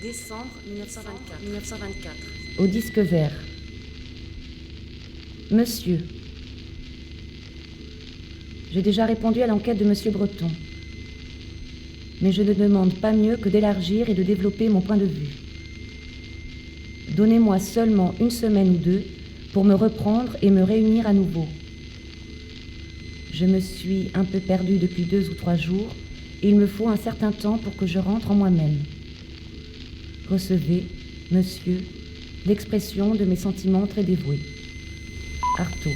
Décembre 1924. Au disque vert. Monsieur. J'ai déjà répondu à l'enquête de Monsieur Breton. Mais je ne demande pas mieux que d'élargir et de développer mon point de vue. Donnez-moi seulement 1 semaine ou 2 pour me reprendre et me réunir à nouveau. Je me suis un peu perdue depuis 2 ou 3 jours et il me faut un certain temps pour que je rentre en moi-même. Recevez, monsieur, l'expression de mes sentiments très dévoués. Artaud.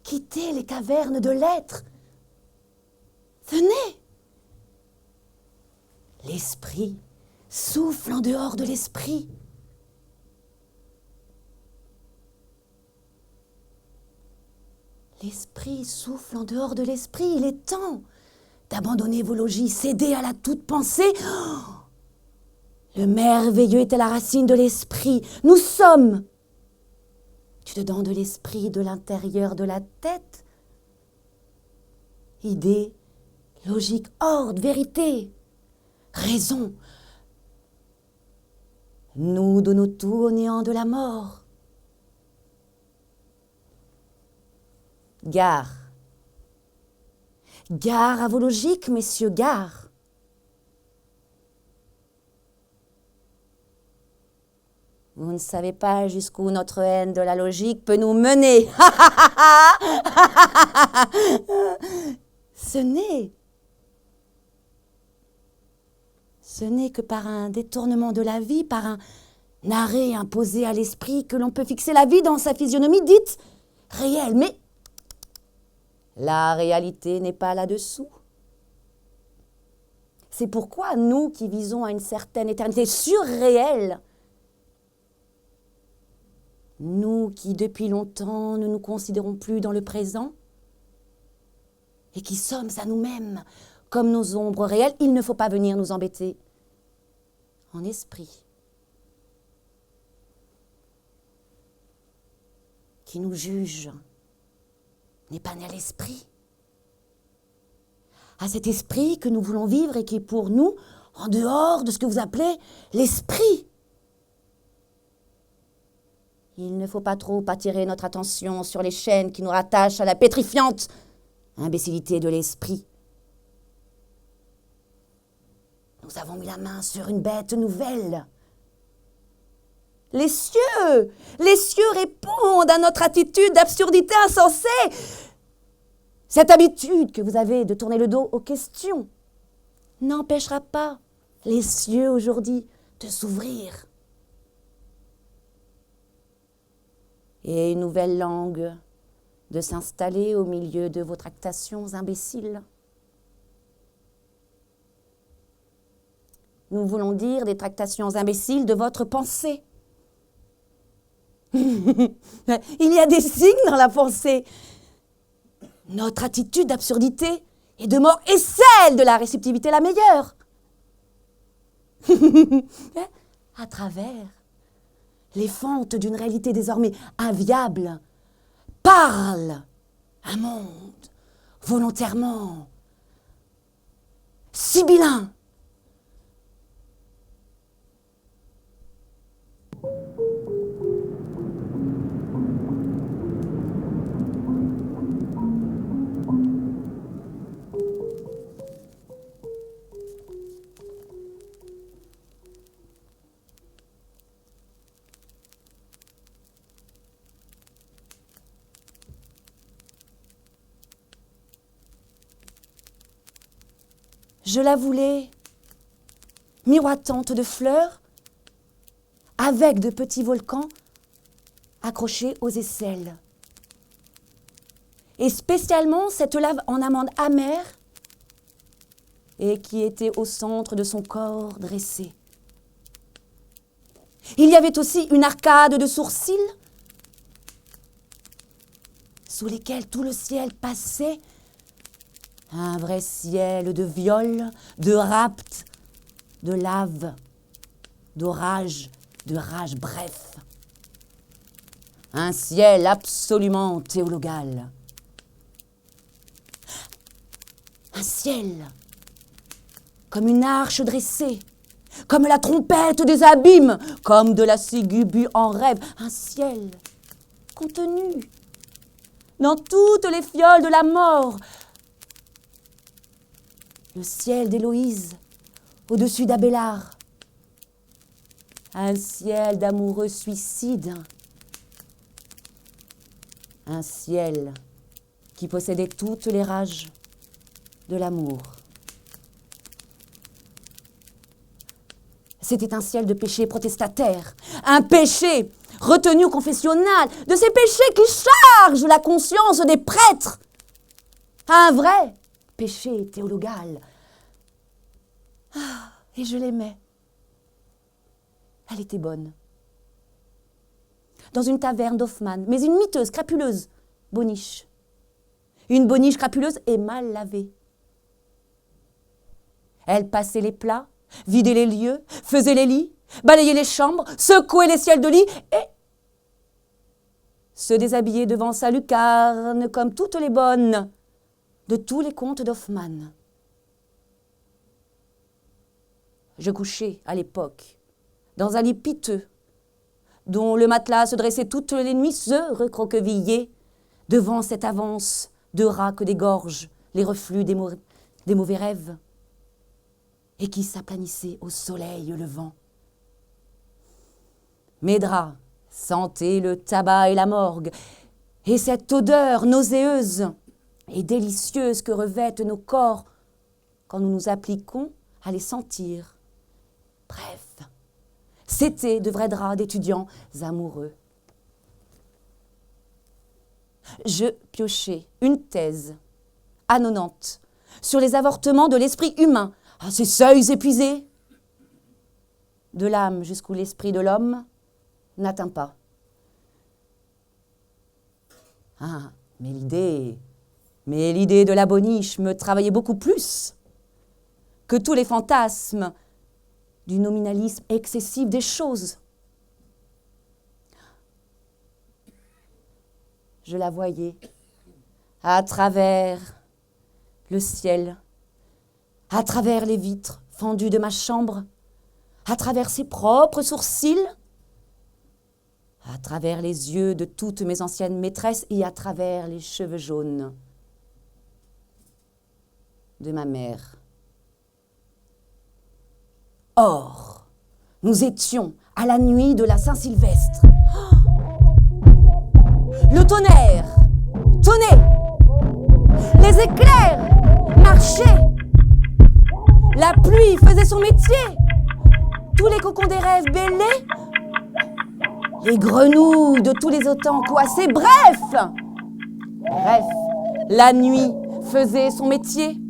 Quittez les cavernes de l'être. Venez. L'esprit souffle en dehors de l'esprit. L'esprit souffle en dehors de l'esprit. Il est temps d'abandonner vos logis, céder à la toute-pensée. Oh, le merveilleux est à la racine de l'esprit. Nous sommes du dedans de l'esprit, de l'intérieur de la tête. Idée, logique, ordre, vérité, raison. Nous donnons tout au néant de la mort. Gare. Gare à vos logiques, messieurs, gare. Vous ne savez pas jusqu'où notre haine de la logique peut nous mener. Ce n'est que par un détournement de la vie, par un arrêt imposé à l'esprit que l'on peut fixer la vie dans sa physionomie dite réelle. Mais la réalité n'est pas là-dessous. C'est pourquoi nous qui visons à une certaine éternité surréelle, nous qui depuis longtemps ne nous considérons plus dans le présent et qui sommes à nous-mêmes comme nos ombres réelles, il ne faut pas venir nous embêter en esprit. Qui nous juge n'est pas né à l'esprit. À cet esprit que nous voulons vivre et qui est pour nous en dehors de ce que vous appelez l'esprit. Il ne faut pas trop attirer notre attention sur les chaînes qui nous rattachent à la pétrifiante imbécilité de l'esprit. Nous avons mis la main sur une bête nouvelle. Les cieux répondent à notre attitude d'absurdité insensée. Cette habitude que vous avez de tourner le dos aux questions n'empêchera pas les cieux aujourd'hui de s'ouvrir. Et une nouvelle langue de s'installer au milieu de vos tractations imbéciles. Nous voulons dire des tractations imbéciles de votre pensée. Il y a des signes dans la pensée. Notre attitude d'absurdité et de mort est celle de la réceptivité la meilleure. À travers les fentes d'une réalité désormais inviable, parle un monde volontairement sibyllin. Je la voulais miroitante de fleurs, avec de petits volcans accrochés aux aisselles. Et spécialement cette lave en amande amère et qui était au centre de son corps dressé. Il y avait aussi une arcade de sourcils sous lesquels tout le ciel passait, un vrai ciel de viol, de rapt, de lave, d'orage, de rage, bref. Un ciel absolument théologal. Un ciel comme une arche dressée, comme la trompette des abîmes, comme de la ciguë en rêve. Un ciel contenu dans toutes les fioles de la mort. Le ciel d'Héloïse au-dessus d'Abélard. Un ciel d'amoureux suicides. Un ciel qui possédait toutes les rages de l'amour. C'était un ciel de péché protestataire, un péché retenu au confessionnal, de ces péchés qui chargent la conscience des prêtres. Un vrai péché théologal. Ah, et je l'aimais. Elle était bonne. Dans une taverne d'Hoffmann, mais une miteuse, crapuleuse, boniche. Une boniche crapuleuse et mal lavée. Elle passait les plats, vidait les lieux, faisait les lits, balayait les chambres, secouait les ciels de lit et se déshabillait devant sa lucarne comme toutes les bonnes de tous les contes d'Hoffmann. Je couchais à l'époque dans un lit piteux dont le matelas se dressait toutes les nuits, se recroquevillait devant cette avance de rats que dégorgent les reflux des mauvais rêves et qui s'aplanissait au soleil levant. Mes draps sentaient le tabac et la morgue, et cette odeur nauséeuse et délicieuse que revêtent nos corps quand nous nous appliquons à les sentir. Bref, c'était de vrais draps d'étudiants amoureux. Je piochais une thèse annonnante sur les avortements de l'esprit humain, à ces seuils épuisés, de l'âme jusqu'où l'esprit de l'homme n'atteint pas. Ah, mais l'idée de la boniche me travaillait beaucoup plus que tous les fantasmes du nominalisme excessif des choses. Je la voyais à travers le ciel, à travers les vitres fendues de ma chambre, à travers ses propres sourcils, à travers les yeux de toutes mes anciennes maîtresses et à travers les cheveux jaunes de ma mère. Or, nous étions à la nuit de la Saint-Sylvestre. Le tonnerre tonnait, les éclairs marchaient, la pluie faisait son métier, tous les cocons des rêves bêlaient, les grenouilles de tous les automnes coassaient, bref, la nuit faisait son métier.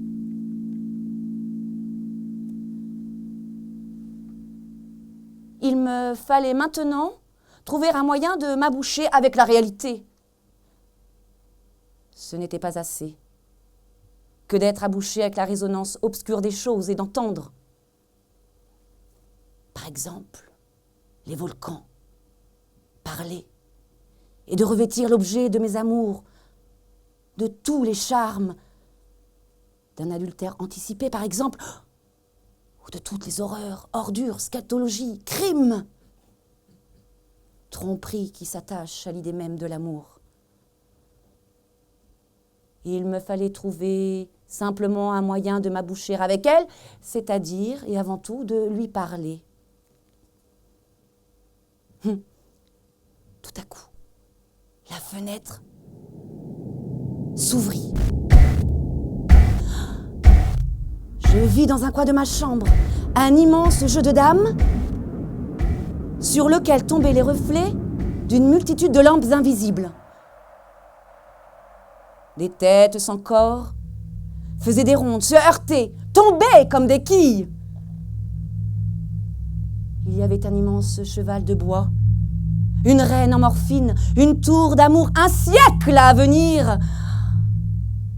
Il me fallait maintenant trouver un moyen de m'aboucher avec la réalité. Ce n'était pas assez que d'être abouché avec la résonance obscure des choses et d'entendre, par exemple, les volcans parler et de revêtir l'objet de mes amours de tous les charmes d'un adultère anticipé, par exemple, ou de toutes les horreurs, ordures, scatologies, crimes, tromperies qui s'attachent à l'idée même de l'amour. Il me fallait trouver simplement un moyen de m'aboucher avec elle, c'est-à-dire, et avant tout, de lui parler. Tout à coup, la fenêtre s'ouvrit. Je Je vis dans un coin de ma chambre un immense jeu de dames sur lequel tombaient les reflets d'une multitude de lampes invisibles. Des têtes sans corps faisaient des rondes, se heurtaient, tombaient comme des quilles. Il y avait un immense cheval de bois, une reine en morphine, une tour d'amour, un siècle à venir.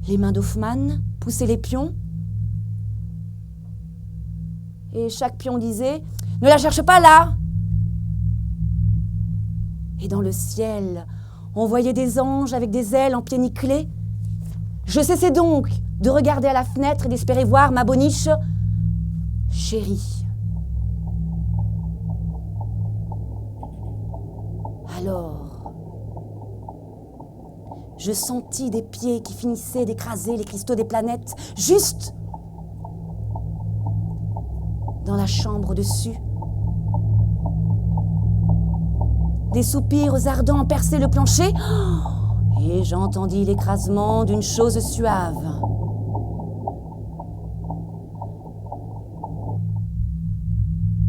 Les mains d'Hoffmann poussaient les pions. Et chaque pion disait « Ne la cherche pas là !» Et dans le ciel, on voyait des anges avec des ailes en pieds nickelés. Je cessais donc de regarder à la fenêtre et d'espérer voir ma boniche chérie. Alors, je sentis des pieds qui finissaient d'écraser les cristaux des planètes, juste dans la chambre dessus. Des soupirs ardents perçaient le plancher et j'entendis l'écrasement d'une chose suave.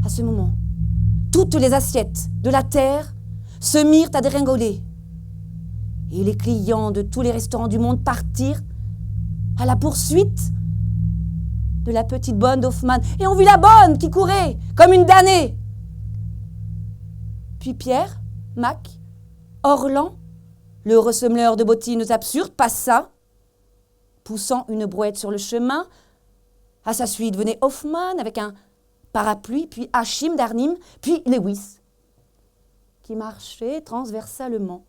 À ce moment, toutes les assiettes de la terre se mirent à dégringoler et les clients de tous les restaurants du monde partirent à la poursuite de la petite bonne d'Hoffmann. Et on vit la bonne qui courait comme une damnée. Puis Pierre, Mac, Orlan, le ressembleur de bottines absurdes, passa, poussant une brouette sur le chemin. À sa suite venait Hoffmann avec un parapluie, puis Achim d'Arnim, puis Lewis, qui marchait transversalement.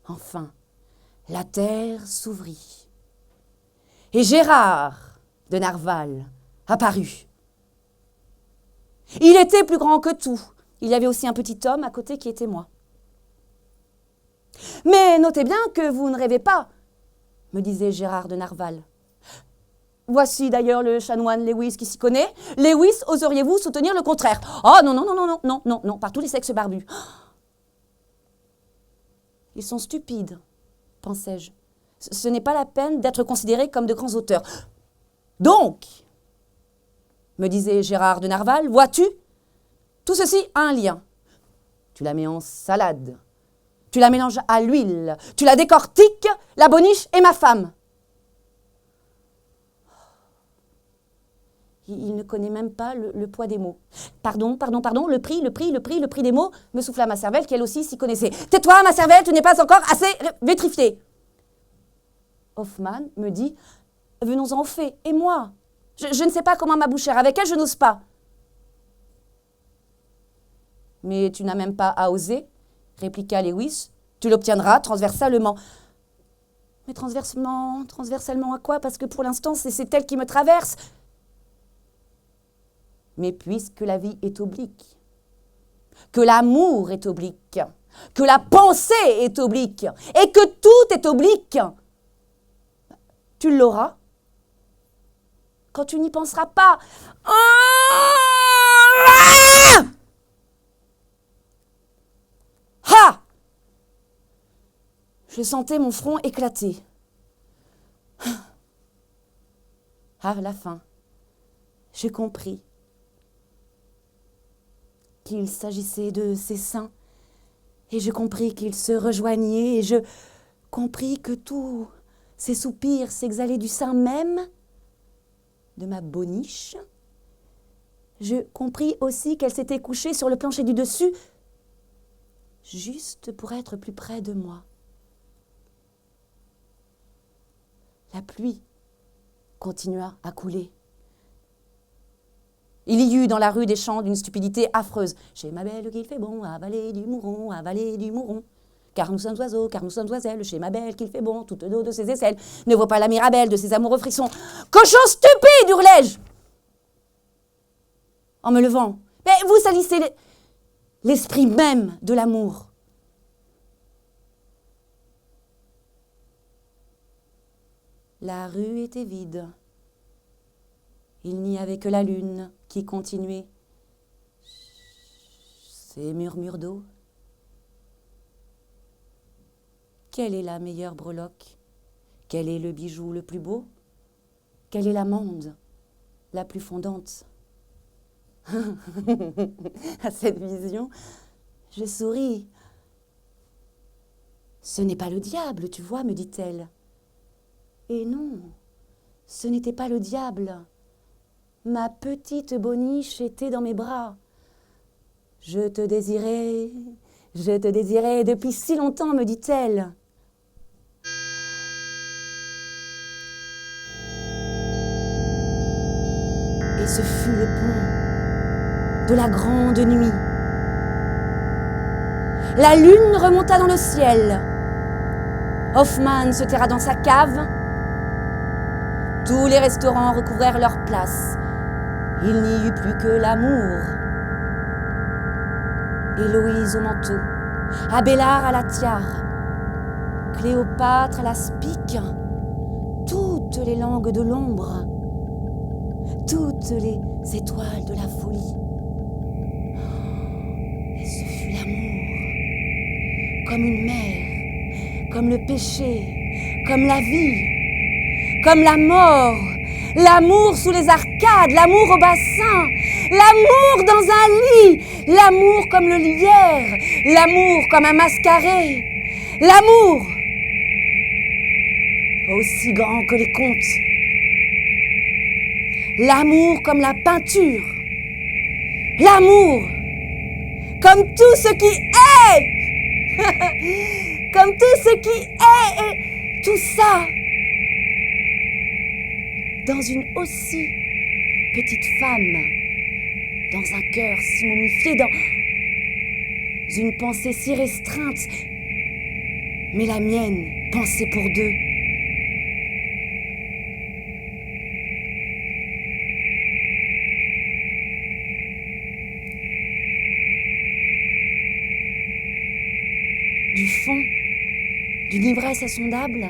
Enfin, la terre s'ouvrit. Et Gérard de Narval apparut. Il était plus grand que tout. Il y avait aussi un petit homme à côté qui était moi. « Mais notez bien que vous ne rêvez pas, » me disait Gérard de Narval. « Voici d'ailleurs le chanoine Lewis qui s'y connaît. Lewis, oseriez-vous soutenir le contraire ? » « Oh non, non, non, non, non, non, non, non, par tous les sexes barbus. » « Ils sont stupides, pensais-je. Ce n'est pas la peine d'être considérés comme de grands auteurs. Donc, me disait Gérard de Narval, vois-tu, tout ceci a un lien. Tu la mets en salade, tu la mélanges à l'huile, tu la décortiques, la boniche est ma femme. Il ne connaît même pas le poids des mots. Pardon, le prix des mots, me souffla ma cervelle qui elle aussi s'y connaissait. Tais-toi, ma cervelle, tu n'es pas encore assez vitrifiée. Hoffmann me dit, venons-en au fait, et moi je ne sais pas comment m'aboucher, avec elle je n'ose pas. Mais tu n'as même pas à oser, répliqua Lewis, tu l'obtiendras transversalement. Mais transversalement à quoi? Parce que pour l'instant c'est elle qui me traverse. Mais puisque la vie est oblique, que l'amour est oblique, que la pensée est oblique, et que tout est oblique, tu l'auras quand tu n'y penseras pas. Ha! Je sentais mon front éclater. À la fin, j'ai compris qu'il s'agissait de ses seins, et je compris qu'ils se rejoignaient, et je compris que tous ces soupirs s'exhalaient du sein même de ma boniche. Je compris aussi qu'elle s'était couchée sur le plancher du dessus, juste pour être plus près de moi. La pluie continua à couler. Il y eut dans la rue des chants d'une stupidité affreuse. Chez ma belle qu'il fait bon, avaler du mouron, avaler du mouron. Car nous sommes oiseaux, car nous sommes oiselles, chez ma belle qu'il fait bon, toute l'eau de ses aisselles ne vaut pas la mirabelle de ses amoureux frissons. Cochon stupide, hurlai-je en me levant. Mais vous salissez l'esprit même de l'amour. La rue était vide. Il n'y avait que la lune qui continuait ses murmures d'eau. Quelle est la meilleure breloque? Quel est le bijou le plus beau? Quelle est l'amande la plus fondante? À cette vision, je souris. Ce n'est pas le diable, tu vois, me dit-elle. Et non, ce n'était pas le diable. Ma petite Boniche était dans mes bras. Je te désirais depuis si longtemps, me dit-elle. Et ce fut le pont de la grande nuit. La lune remonta dans le ciel. Hoffmann se terra dans sa cave. Tous les restaurants recouvrèrent leur place. Il n'y eut plus que l'amour. Héloïse au manteau, Abélard à la tiare, Cléopâtre à la spique, toutes les langues de l'ombre, toutes les étoiles de la folie. Et ce fut l'amour, comme une mer, comme le péché, comme la vie, comme la mort, l'amour sous les arcades, l'amour au bassin, l'amour dans un lit, l'amour comme le lierre, l'amour comme un mascaret, l'amour aussi grand que les contes, l'amour comme la peinture, l'amour comme tout ce qui est, comme tout ce qui est, et tout ça dans une aussi petite femme, dans un cœur si momifié, dans une pensée si restreinte, mais la mienne, pensée pour deux. Du fond d'une ivresse insondable,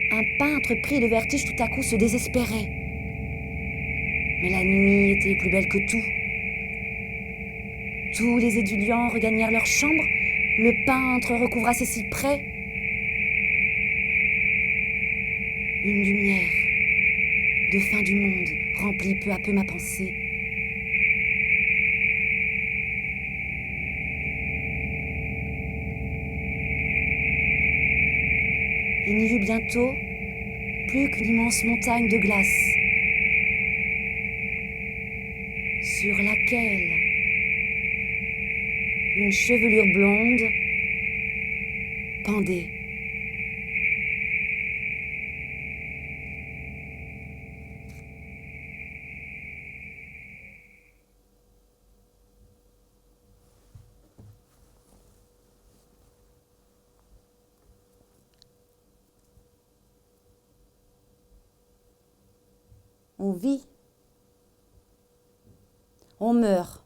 un peintre pris de vertige tout à coup se désespérait. Mais la nuit était plus belle que tout. Tous les étudiants regagnèrent leur chambre. Le peintre recouvra ses cyprès. Une lumière de fin du monde remplit peu à peu ma pensée. Il n'y eut bientôt plus qu'une immense montagne de glace sur laquelle une chevelure blonde pendait. On vit, on meurt.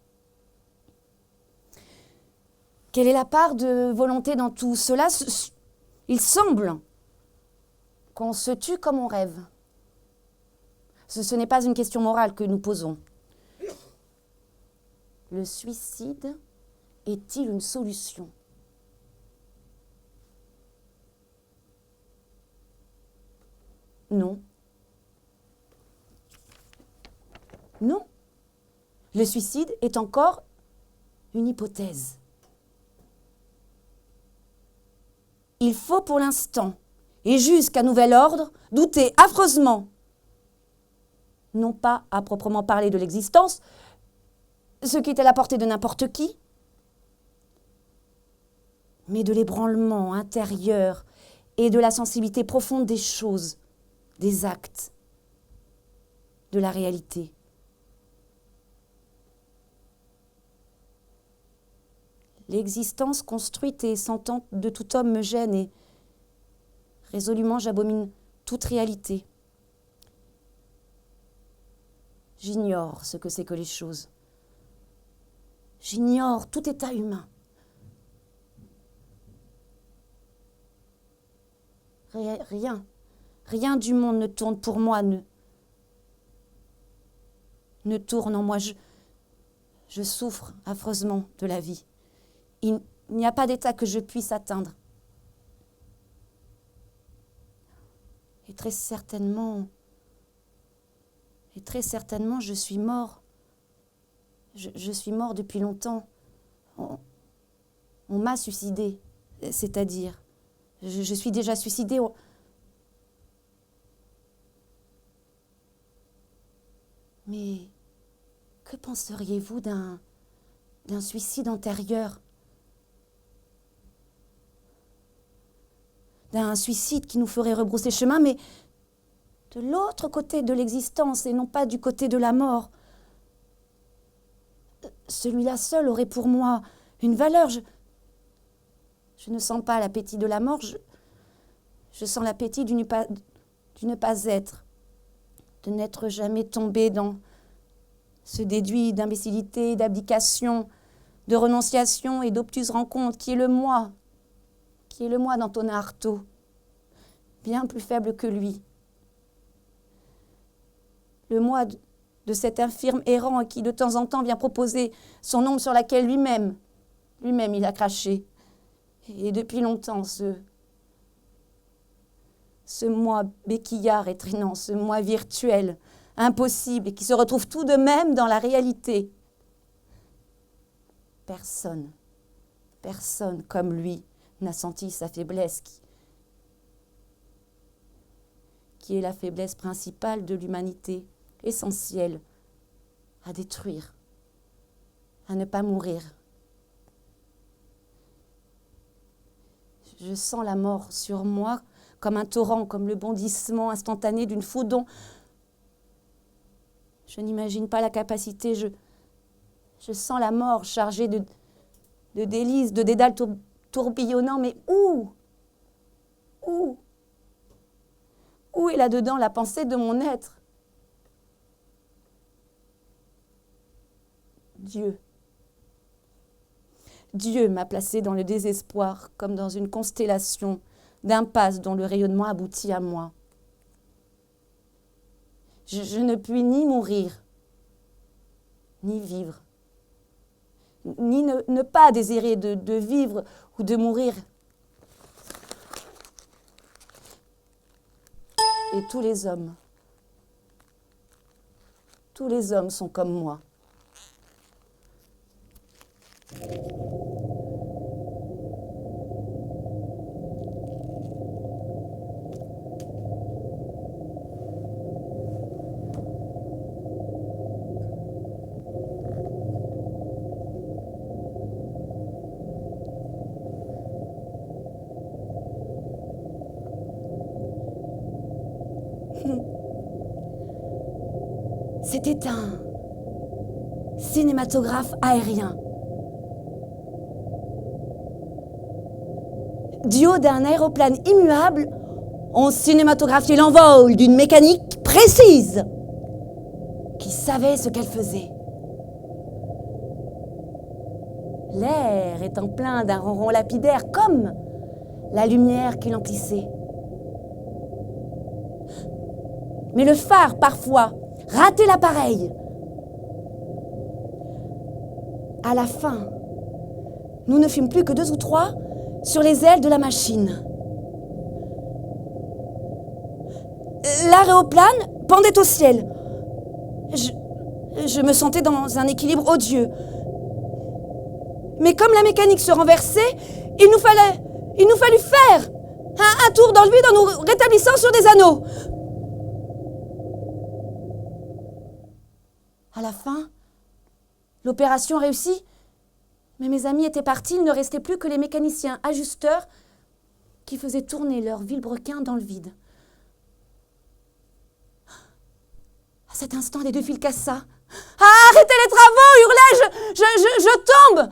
Quelle est la part de volonté dans tout cela? Il semble qu'on se tue comme on rêve. Ce n'est pas une question morale que nous posons. Le suicide est-il une solution? Non. Non. Le suicide est encore une hypothèse. Il faut pour l'instant, et jusqu'à nouvel ordre, douter affreusement, non pas à proprement parler de l'existence, ce qui est à la portée de n'importe qui, mais de l'ébranlement intérieur et de la sensibilité profonde des choses, des actes, de la réalité. L'existence construite et sentante de tout homme me gêne et résolument j'abomine toute réalité. J'ignore ce que c'est que les choses. J'ignore tout état humain. Rien du monde ne tourne pour moi, ne tourne en moi. Je souffre affreusement de la vie. Il n'y a pas d'état que je puisse atteindre. Et très certainement, je suis mort. Je suis mort depuis longtemps. On m'a suicidé, c'est-à-dire, je suis déjà suicidée. Mais que penseriez-vous d'un suicide antérieur? D'un suicide qui nous ferait rebrousser chemin, mais de l'autre côté de l'existence et non pas du côté de la mort. Celui-là seul aurait pour moi une valeur. Je ne sens pas l'appétit de la mort, je sens l'appétit du ne pas être, de n'être jamais tombé dans ce déduit d'imbécilité, d'abdication, de renonciation et d'obtuse rencontre qui est le moi d'Antonin Artaud, bien plus faible que lui. Le moi de cet infirme errant qui de temps en temps vient proposer son ombre sur laquelle lui-même il a craché. Et depuis longtemps, ce moi béquillard et traînant, ce moi virtuel, impossible, et qui se retrouve tout de même dans la réalité. Personne comme lui n'a senti sa faiblesse, qui est la faiblesse principale de l'humanité, essentielle à détruire, à ne pas mourir. Je sens la mort sur moi comme un torrent, comme le bondissement instantané d'une foudre dont je n'imagine pas la capacité. Je sens la mort chargée de délices, de dédales tourbillonnants, mais où est là-dedans la pensée de mon être? Dieu m'a placé dans le désespoir, comme dans une constellation d'impasses dont le rayonnement aboutit à moi. Je ne puis ni mourir, ni vivre, ni ne pas désirer de vivre ou de mourir. Et tous les hommes sont comme moi. C'était un cinématographe aérien. Du haut d'un aéroplane immuable, on cinématographiait l'envol d'une mécanique précise qui savait ce qu'elle faisait. L'air étant plein d'un ronron lapidaire comme la lumière qui l'emplissait. Mais le phare, parfois, ratait l'appareil. À la fin, nous ne fûmes plus que 2 ou 3 sur les ailes de la machine. L'aéroplane pendait au ciel. Je me sentais dans un équilibre odieux. Mais comme la mécanique se renversait, il nous fallut faire un tour dans le vide en nous rétablissant sur des anneaux. À la fin, l'opération réussit, mais mes amis étaient partis, il ne restait plus que les mécaniciens ajusteurs qui faisaient tourner leur vilebrequin dans le vide. À cet instant, des 2 fils cassa. « Arrêtez les travaux !» hurlai-je. Je tombe !»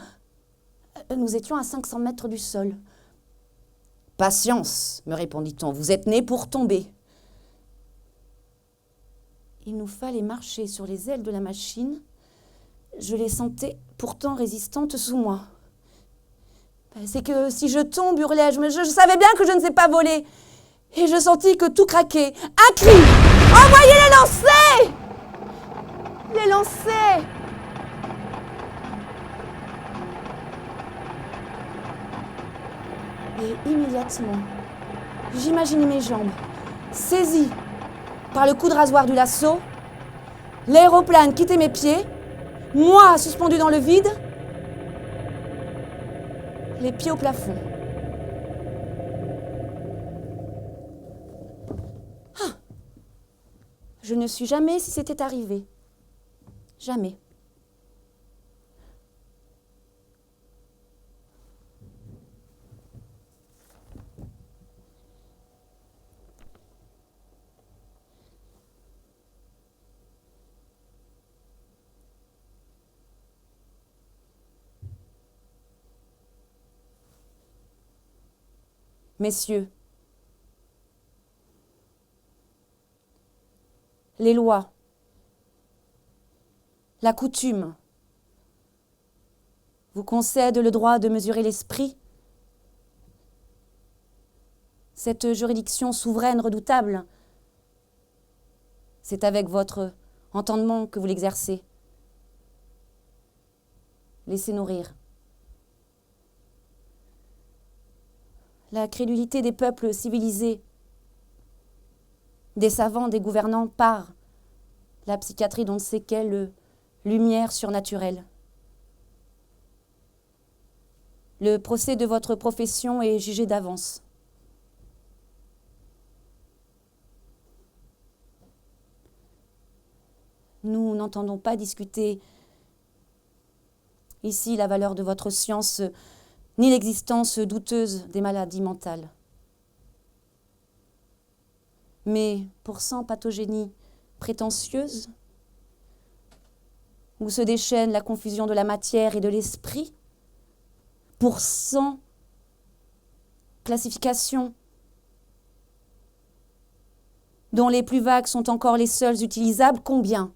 Nous étions à 500 mètres du sol. « Patience, me répondit-on, vous êtes nés pour tomber. » Il nous fallait marcher sur les ailes de la machine. Je les sentais pourtant résistantes sous moi. « C'est que si je tombe, hurlai-je, mais je savais bien que je ne sais pas voler. » Et je sentis que tout craquait. Un cri !« Envoyez les lancers !» Les lancers ! Et immédiatement, j'imaginais mes jambes, Saisi par le coup de rasoir du lasso, l'aéroplane quittait mes pieds, moi suspendu dans le vide, les pieds au plafond. Ah, je ne suis jamais si c'était arrivé. Jamais. Messieurs, les lois, la coutume vous concèdent le droit de mesurer l'esprit. Cette juridiction souveraine redoutable, c'est avec votre entendement que vous l'exercez. Laissez-nous rire. La crédulité des peuples civilisés, des savants, des gouvernants par la psychiatrie d'on ne sait quelle lumière surnaturelle. Le procès de votre profession est jugé d'avance. Nous n'entendons pas discuter ici la valeur de votre science, ni l'existence douteuse des maladies mentales. Mais pour 100 pathogénies prétentieuses, où se déchaîne la confusion de la matière et de l'esprit, pour 100 classifications dont les plus vagues sont encore les seules utilisables, combien ?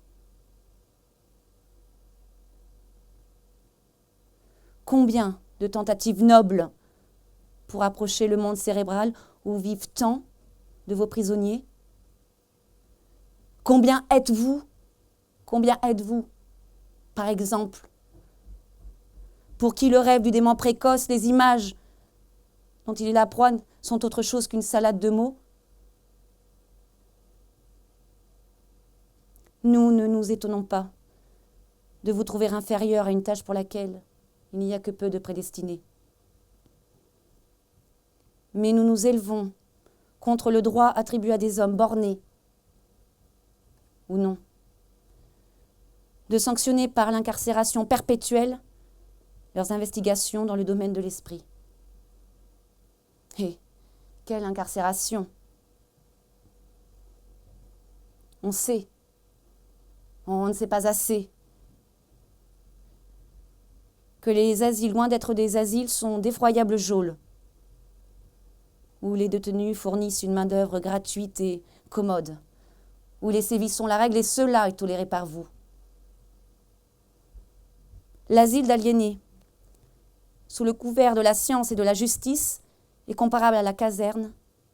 Combien de tentatives nobles pour approcher le monde cérébral où vivent tant de vos prisonniers? Combien êtes-vous, par exemple, pour qui le rêve du dément précoce, les images dont il est la proie sont autre chose qu'une salade de mots? Nous ne nous étonnons pas de vous trouver inférieur à une tâche pour laquelle il n'y a que peu de prédestinés. Mais nous nous élevons contre le droit attribué à des hommes bornés, ou non, de sanctionner par l'incarcération perpétuelle leurs investigations dans le domaine de l'esprit. Et quelle incarcération! On sait, on ne sait pas assez, que les asiles, loin d'être des asiles, sont d'effroyables geôles, où les détenus fournissent une main-d'œuvre gratuite et commode, où les sévices sont la règle et cela est toléré par vous. L'asile d'aliénés, sous le couvert de la science et de la justice, est comparable à la caserne,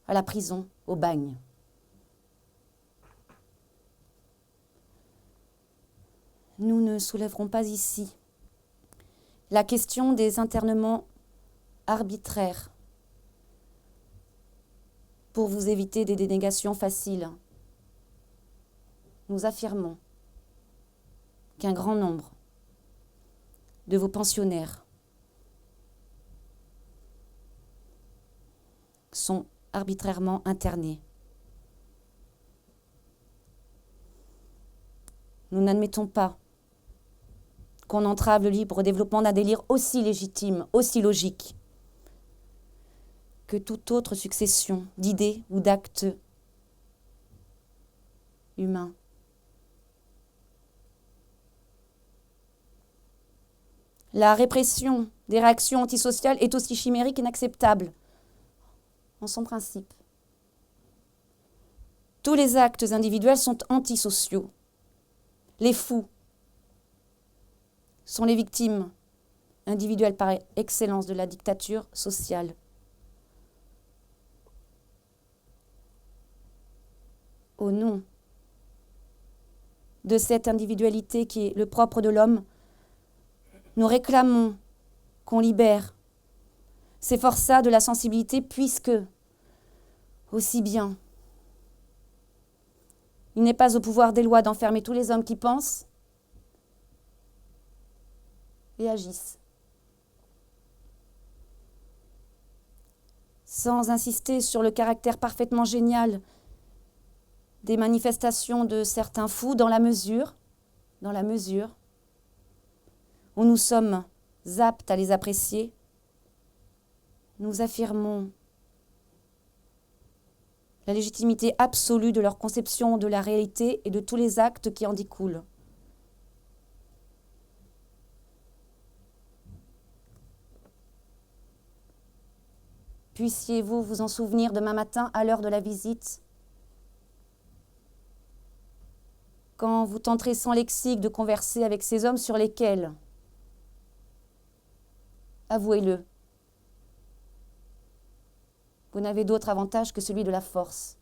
à la prison, au bagne. Nous ne soulèverons pas ici la question des internements arbitraires pour vous éviter des dénégations faciles. Nous affirmons qu'un grand nombre de vos pensionnaires sont arbitrairement internés. Nous n'admettons pas qu'on entrave le libre développement d'un délire aussi légitime, aussi logique que toute autre succession d'idées ou d'actes humains. La répression des réactions antisociales est aussi chimérique et inacceptable en son principe. Tous les actes individuels sont antisociaux. Les fous sont les victimes individuelles par excellence de la dictature sociale. Au nom de cette individualité qui est le propre de l'homme, nous réclamons qu'on libère ces forçats de la sensibilité puisque, aussi bien Il n'est pas au pouvoir des lois d'enfermer tous les hommes qui pensent et agissent. Sans insister sur le caractère parfaitement génial des manifestations de certains fous, dans la mesure où nous sommes aptes à les apprécier, nous affirmons la légitimité absolue de leur conception de la réalité et de tous les actes qui en découlent. Puissiez-vous vous en souvenir demain matin à l'heure de la visite, quand vous tenterez sans lexique de converser avec ces hommes sur lesquels, avouez-le, vous n'avez d'autre avantage que celui de la force.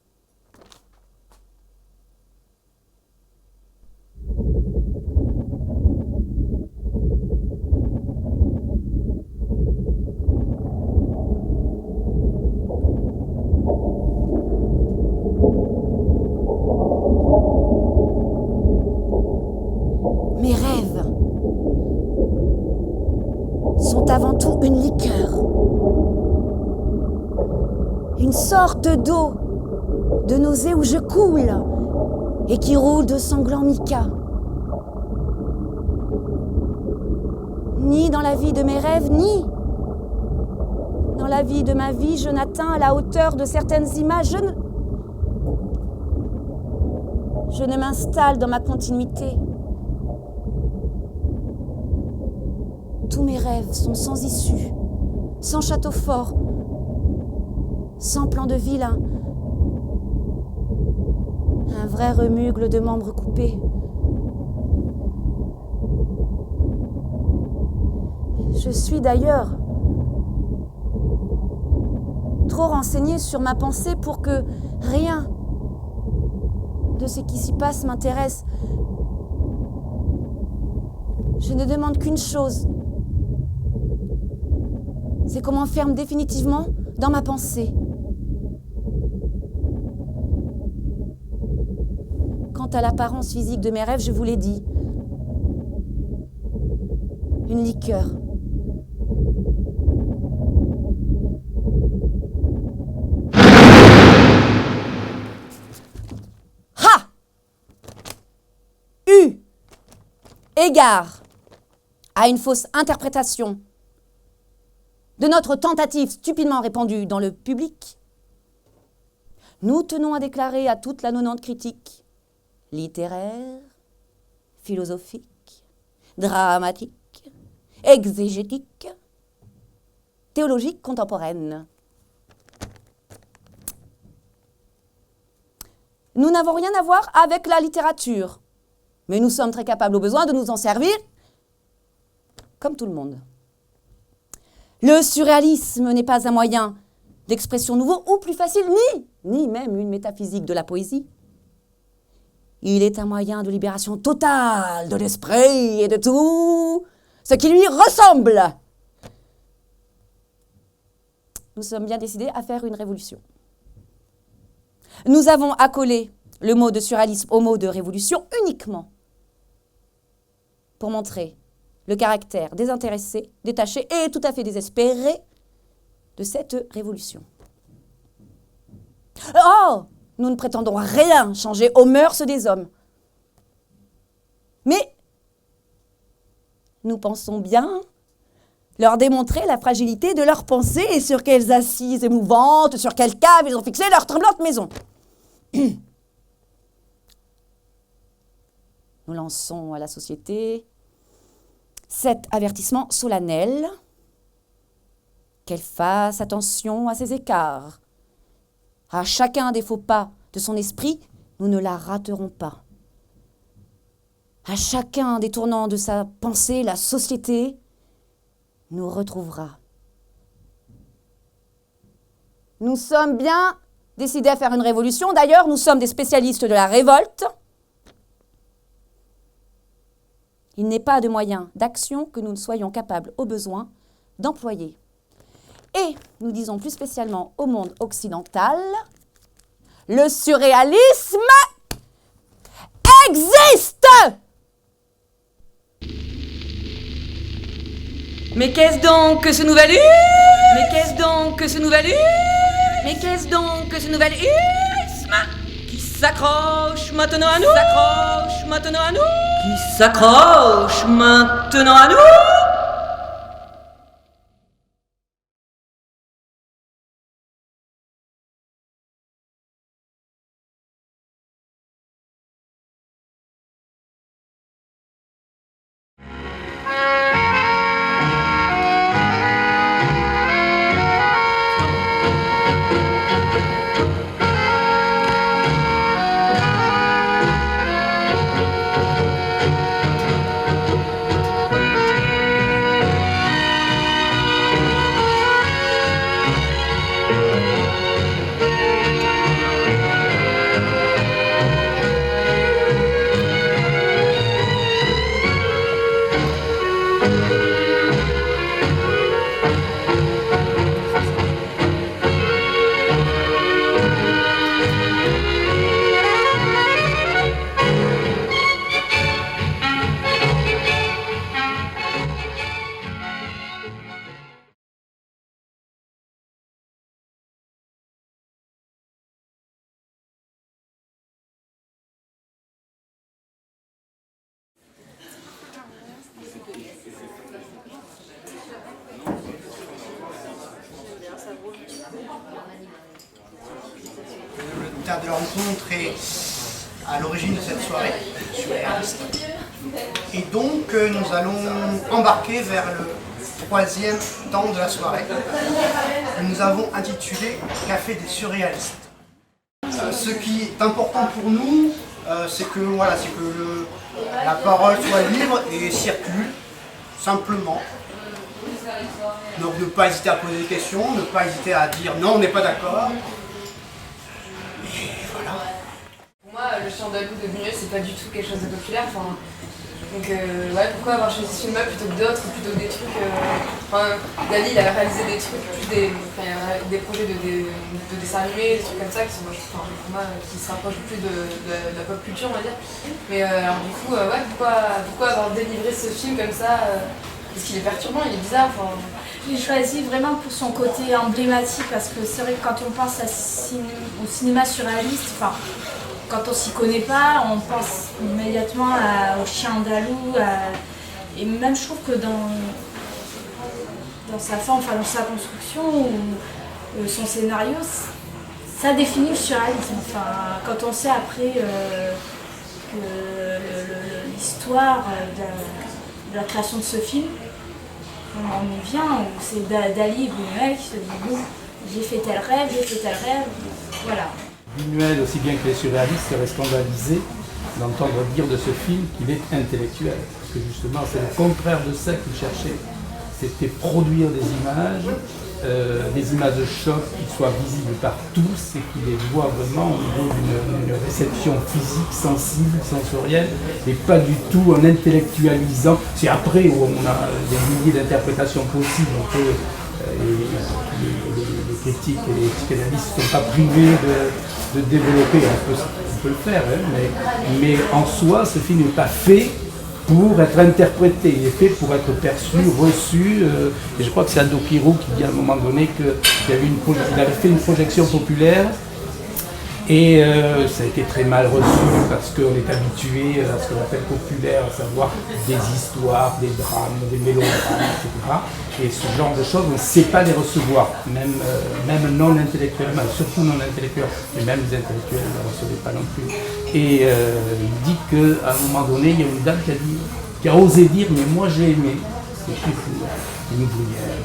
Mes rêves sont avant tout une liqueur, une sorte d'eau de nausée où je coule et qui roule de sanglants mica. Ni dans la vie de mes rêves, ni dans la vie de ma vie, je n'atteins à la hauteur de certaines images. Je ne m'installe dans ma continuité. Tous mes rêves sont sans issue, sans château fort, sans plan de vilain. Un vrai remugle de membres coupés. Je suis d'ailleurs trop renseignée sur ma pensée pour que rien de ce qui s'y passe m'intéresse. Je ne demande qu'une chose, c'est qu'on m'enferme définitivement dans ma pensée. Quant à l'apparence physique de mes rêves, je vous l'ai dit, une liqueur. Ha! Eu égard à une fausse interprétation de notre tentative stupidement répandue dans le public, nous tenons à déclarer à toute la nonante critique, littéraire, philosophique, dramatique, exégétique, théologique contemporaine. Nous n'avons rien à voir avec la littérature, mais nous sommes très capables au besoin de nous en servir comme tout le monde. Le surréalisme n'est pas un moyen d'expression nouveau ou plus facile, ni même une métaphysique de la poésie. Il est un moyen de libération totale de l'esprit et de tout ce qui lui ressemble. Nous sommes bien décidés à faire une révolution. Nous avons accolé le mot de surréalisme au mot de révolution uniquement pour montrer le caractère désintéressé, détaché et tout à fait désespéré de cette révolution. Oh, nous ne prétendons rien changer aux mœurs des hommes. Mais nous pensons bien leur démontrer la fragilité de leurs pensées et sur quelles assises émouvantes, sur quelle cave ils ont fixé leur tremblante maison. Nous lançons à la société cet avertissement solennel, qu'elle fasse attention à ses écarts. À chacun des faux pas de son esprit, nous ne la raterons pas. À chacun des tournants de sa pensée, la société nous retrouvera. Nous sommes bien décidés à faire une révolution. D'ailleurs, nous sommes des spécialistes de la révolte. Il n'est pas de moyen d'action que nous ne soyons capables, au besoin, d'employer. Et nous disons plus spécialement au monde occidental, le surréalisme existe! Mais qu'est-ce donc que ce nouvel Mais qu'est-ce donc que ce nouvel Mais qu'est-ce donc que ce nouvel qui s'accroche maintenant à nous Qui s'accroche maintenant à nous Le théâtre de la rencontre est à l'origine de cette soirée surréaliste. Et donc nous allons embarquer vers le troisième temps de la soirée que nous avons intitulé Café des surréalistes. Ce qui est important pour nous, c'est que la parole soit libre et circule simplement. Donc ne pas hésiter à poser des questions, ne pas hésiter à dire non, on n'est pas d'accord. Et voilà. Pour moi, le chant d'Alou de Buñuel, c'est pas du tout quelque chose de populaire. Donc ouais, pourquoi avoir choisi ce film-là plutôt que d'autres, plutôt que des trucs... Dali, il a réalisé des trucs, des projets de dessins animés, des trucs comme ça qui sont, pour moi, qui se rapprochent plus de la pop culture, on va dire. Mais alors du coup, ouais, pourquoi avoir délivré ce film comme ça parce qu'il est perturbant, il est bizarre. Je l'ai choisi vraiment pour son côté emblématique parce que c'est vrai que quand on pense au cinéma surréaliste, quand on s'y connaît pas, on pense immédiatement au chien andalou. Et même je trouve que dans sa forme, dans sa construction, ou son scénario, ça définit le surréalisme. Quand on sait après que l'histoire de la création de ce film, on y vient, où c'est Dali et Buñuel qui se disent bon, j'ai fait tel rêve, voilà. Buñuel, aussi bien que les surréalistes, seraient scandalisés d'entendre dire de ce film qu'il est intellectuel. Parce que justement, c'est le contraire de ça qu'il cherchait. C'était produire des images de choc qui soient visibles par tous et qui les voient vraiment au niveau d'une réception physique, sensible, sensorielle, et pas du tout en intellectualisant. C'est après où on a des milliers d'interprétations possibles. Les critiques et les psychanalystes ne sont pas privés de développer, on peut le faire, mais en soi, ce film n'est pas fait pour être interprété, il est fait pour être perçu, reçu, et je crois que c'est Aldo Quiro qui dit à un moment donné qu'il avait fait une projection populaire, et ça a été très mal reçu parce qu'on est habitué à ce qu'on appelle populaire, à savoir des histoires, des drames, des mélodrames, etc. Et ce genre de choses, on ne sait pas les recevoir, même non intellectuellement, surtout non intellectuels, mais même les intellectuels ne les recevaient pas non plus. Et il dit qu'à un moment donné, il y a une dame qui a osé dire, mais moi j'ai aimé. C'est une ouvrière,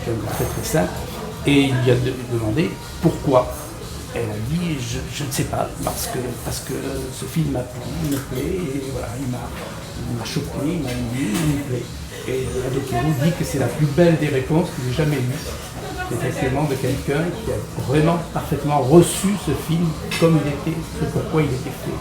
quelqu'un très très simple, et il lui a demandé pourquoi. Elle a dit, je ne sais pas, parce que ce film m'a plu, il me plaît, et voilà, il m'a choqué, il m'a ému, il me plaît. Et Aldo Quiro dit que c'est la plus belle des réponses que j'ai jamais eues. C'est effectivement de quelqu'un qui a vraiment parfaitement reçu ce film comme il était, ce pourquoi il était fait.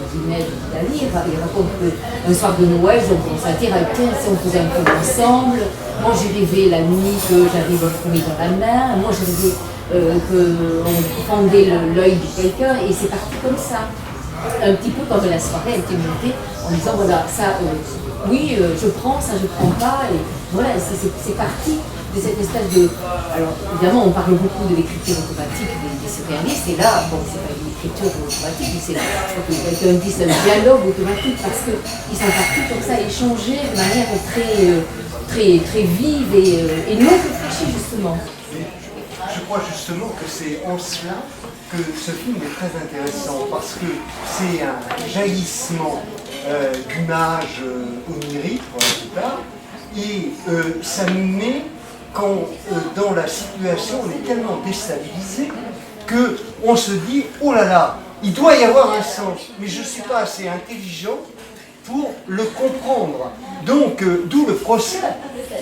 Il raconte qu'un soir de Noël, on commence à dire, tiens, si on faisait un film ensemble, moi j'ai rêvé la nuit que j'avais votre premier dans la main, moi j'ai rêvé qu'on fendait l'œil de quelqu'un, et c'est parti comme ça. un petit peu comme la soirée a été montée en disant voilà, ça, oui, je prends, ça je prends pas, et voilà, c'est parti de cette espèce de... Alors évidemment, on parle beaucoup de l'écriture automatique des surréalistes, et là, bon, c'est pas une écriture automatique, je crois que quelqu'un dit c'est un dialogue automatique, parce qu'ils sont partis comme ça, échanger de manière très vive et non réfléchie, justement. Je crois justement que c'est en cela que ce film est très intéressant, parce que c'est un jaillissement d'images oniriques, plus tard, et ça nous met quand dans la situation on est tellement déstabilisé qu'on se dit « Oh là là, il doit y avoir un sens, mais je ne suis pas assez intelligent pour le comprendre. » Donc, d'où le procès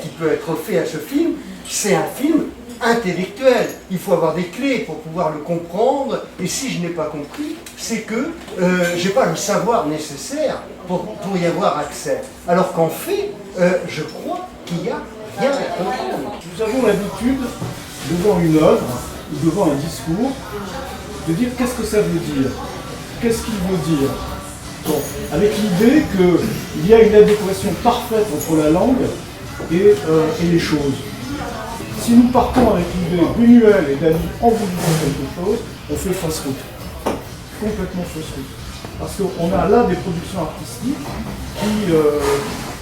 qui peut être fait à ce film, c'est un film intellectuel. Il faut avoir des clés pour pouvoir le comprendre, et si je n'ai pas compris, c'est que je n'ai pas le savoir nécessaire pour y avoir accès. Alors qu'en fait, je crois qu'il y a rien à comprendre. Nous avons l'habitude, devant une œuvre, ou devant un discours, de dire qu'est-ce que ça veut dire, qu'est-ce qu'il veut dire. Bon, avec l'idée qu'il y a une adéquation parfaite entre la langue et les choses. Si nous partons avec l'idée Buñuel et Dali en vous disant quelque chose, on fait fausse route. Complètement fausse route. Parce qu'on a là des productions artistiques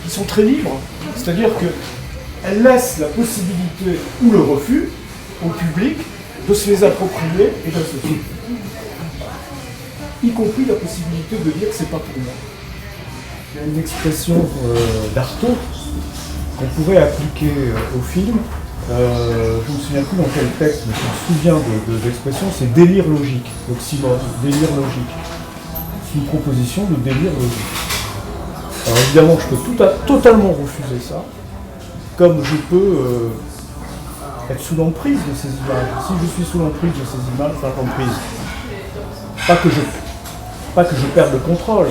qui sont très libres. C'est-à-dire qu'elles laissent la possibilité ou le refus au public de se les approprier et d'associer. Y compris la possibilité de dire que c'est pas pour moi. Il y a une expression d'Artaud qu'on pourrait appliquer au film. Je ne me souviens plus dans quel texte, mais je me souviens de l'expression, c'est délire logique, l'oxymore, délire logique. C'est une proposition de délire logique. Alors évidemment, je peux totalement refuser ça, comme je peux être sous l'emprise de ces images. Si je suis sous l'emprise de ces images, enfin l'emprise, pas que je perde le contrôle,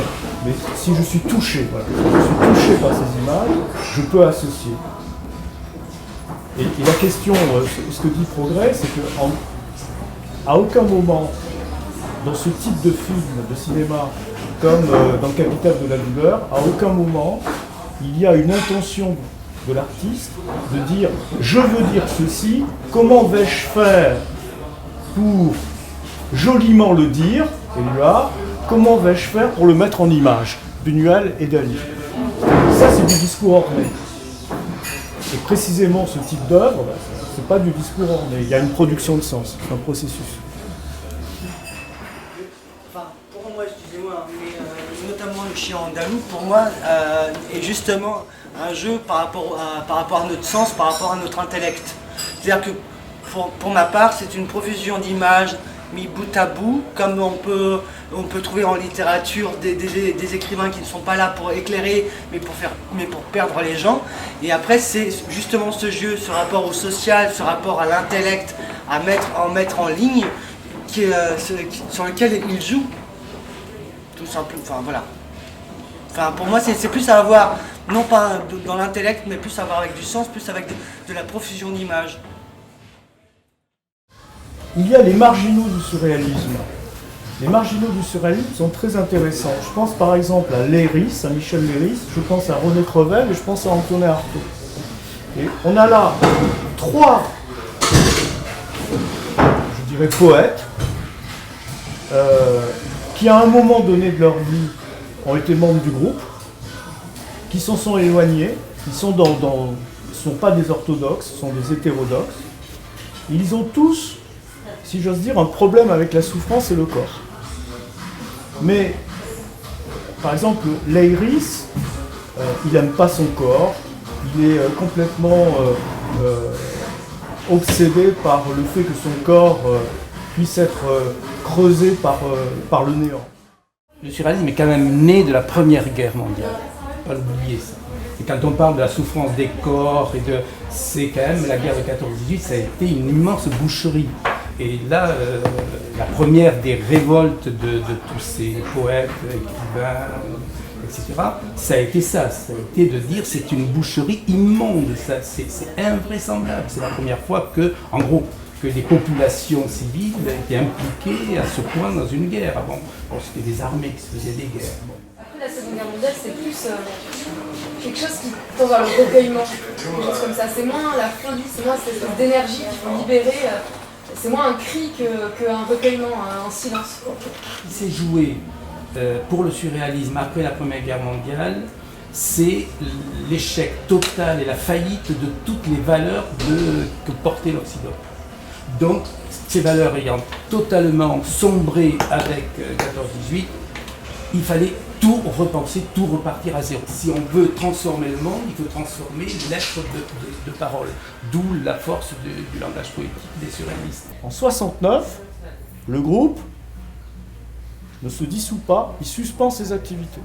mais si je suis touché, voilà, si je suis touché par ces images, je peux associer. Et la question, ce que dit Progrès, c'est qu'à aucun moment, dans ce type de film, de cinéma, comme dans Capitale de la douleur, à aucun moment, il y a une intention de l'artiste de dire « je veux dire ceci, comment vais-je faire pour joliment le dire ?» Et là, comment vais-je faire pour le mettre en image, Buñuel et Dali. Ça, c'est du discours orné. Et précisément ce type d'œuvre, c'est pas du discours orné. Il y a une production de sens, un processus. Enfin, pour moi, excusez-moi, mais notamment le chien andalou, pour moi, est justement un jeu par rapport à notre sens, par rapport à notre intellect. C'est-à-dire que, pour ma part, c'est une profusion d'images mis bout à bout, comme on peut trouver en littérature des écrivains qui ne sont pas là pour éclairer, mais pour perdre les gens. Et après, c'est justement ce jeu, ce rapport au social, ce rapport à l'intellect, à mettre en ligne, sur lequel il joue. Tout simplement, enfin voilà. Enfin, pour moi, c'est plus à avoir, non pas dans l'intellect, mais plus à avoir avec du sens, plus avec de la profusion d'images. Il y a les marginaux du surréalisme. Les marginaux du surréalisme sont très intéressants. Je pense par exemple à Léris, à Michel Léris, je pense à René Crevel et je pense à Antonin Artaud. Et on a là trois, je dirais, poètes qui à un moment donné de leur vie ont été membres du groupe, qui s'en sont éloignés, ils sont sont pas des orthodoxes, ce sont des hétérodoxes. Ils ont tous, si j'ose dire, un problème avec la souffrance et le corps. Mais, par exemple, Leiris, il n'aime pas son corps, il est complètement obsédé par le fait que son corps puisse être creusé par le néant. Le surréalisme est quand même né de la Première Guerre mondiale, il ne faut pas l'oublier ça. Et quand on parle de la souffrance des corps, c'est quand même la guerre de 14-18, ça a été une immense boucherie. Et là, la première des révoltes de tous ces poètes, écrivains, etc., ça a été ça. Ça a été de dire c'est une boucherie immonde, c'est invraisemblable. C'est la première fois que, en gros, que les populations civiles étaient impliquées à ce point dans une guerre. Avant, bon, c'était des armées qui se faisaient des guerres. Bon. Après la Seconde Guerre mondiale, c'est plus quelque chose qui tend vers le recueillement, quelque chose comme ça. C'est moins la folie, c'est moins cette espèce d'énergie qu'il faut libérer. C'est moins un cri qu'un recueillement, un silence. Ce qui s'est joué pour le surréalisme après la Première Guerre mondiale, c'est l'échec total et la faillite de toutes les valeurs que portait l'Occident. Donc, ces valeurs ayant totalement sombré avec 14-18, il fallait tout repenser, tout repartir à zéro. Si on veut transformer le monde, il faut transformer l'être de parole. D'où la force du langage poétique des surréalistes. En 69, le groupe ne se dissout pas, il suspend ses activités.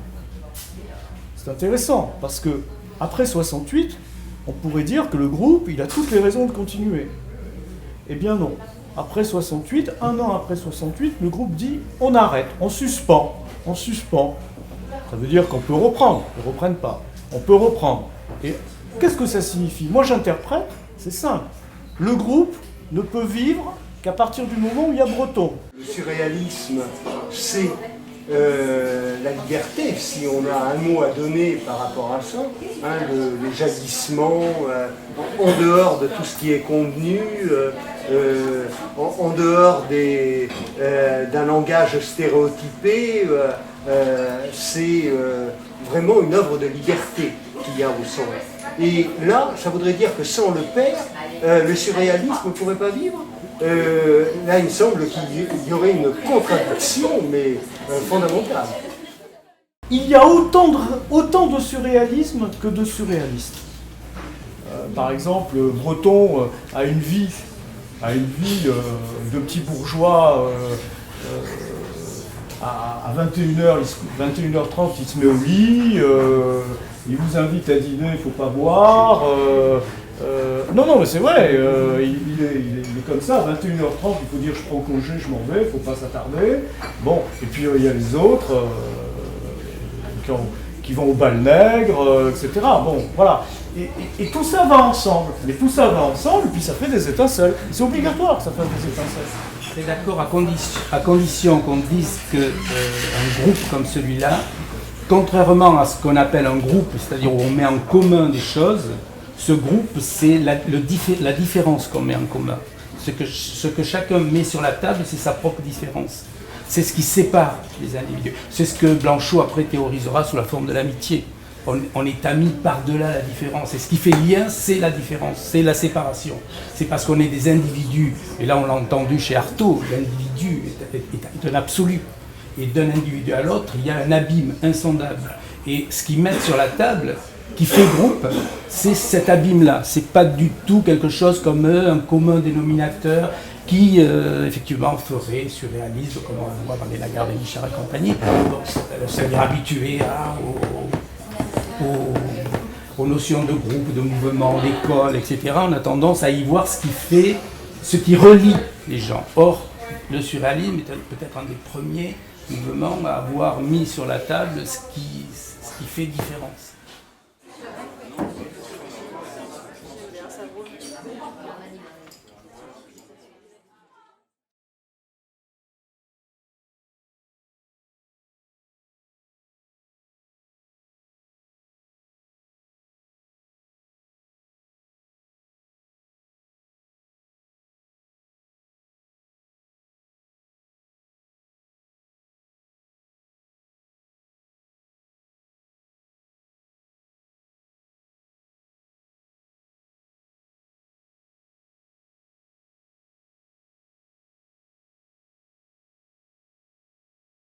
C'est intéressant, parce que après 68, on pourrait dire que le groupe, il a toutes les raisons de continuer. Eh bien non. Après 68, un an après 68, le groupe dit on arrête, on suspend. Ça veut dire qu'on peut reprendre, ils ne reprennent pas. On peut reprendre. Et qu'est-ce que ça signifie? Moi j'interprète, c'est simple. Le groupe ne peut vivre qu'à partir du moment où il y a Breton. Le surréalisme, c'est la liberté, si on a un mot à donner par rapport à ça, hein, les jaillissements, en dehors de tout ce qui est contenu, en dehors d'un langage stéréotypé, c'est vraiment une œuvre de liberté qu'il y a au son. Et là, ça voudrait dire que sans le père, le surréalisme ne pourrait pas vivre. Là, il me semble qu'il y aurait une contradiction, mais fondamentale. Il y a autant de surréalisme que de surréalistes. Par exemple, Breton a une vie de petit bourgeois. À 21h30, il se met au lit, il vous invite à dîner, il ne faut pas boire. Non, mais c'est vrai, il est comme ça, à 21h30, il faut dire je prends congé, je m'en vais, il ne faut pas s'attarder. Bon, et puis il y a les autres qui vont au bal nègre, etc. Bon, voilà. Et tout ça va ensemble. Mais tout ça va ensemble, et puis ça fait des étincelles. C'est obligatoire que ça fasse des étincelles. C'est d'accord à condition qu'on dise qu'un groupe comme celui-là, contrairement à ce qu'on appelle un groupe, c'est-à-dire où on met en commun des choses, ce groupe, c'est la différence qu'on met en commun. Ce que chacun met sur la table, c'est sa propre différence. C'est ce qui sépare les individus. C'est ce que Blanchot après théorisera sous la forme de l'amitié. On est amis par-delà la différence. Et ce qui fait lien, c'est la différence, c'est la séparation. C'est parce qu'on est des individus, et là on l'a entendu chez Artaud, l'individu est un absolu. Et d'un individu à l'autre, il y a un abîme insondable. Et ce qu'ils mettent sur la table, qui fait groupe, c'est cet abîme-là. C'est pas du tout quelque chose comme un commun dénominateur qui, effectivement, ferait surréalisme, comme on le voit dans les Lagarde et Michard et compagnie. Bon, c'est habitué aux notions de groupe, de mouvement, d'école, etc. On a tendance à y voir ce qui relie les gens. Or, le surréalisme est peut-être un des premiers mouvements à avoir mis sur la table ce qui fait différence.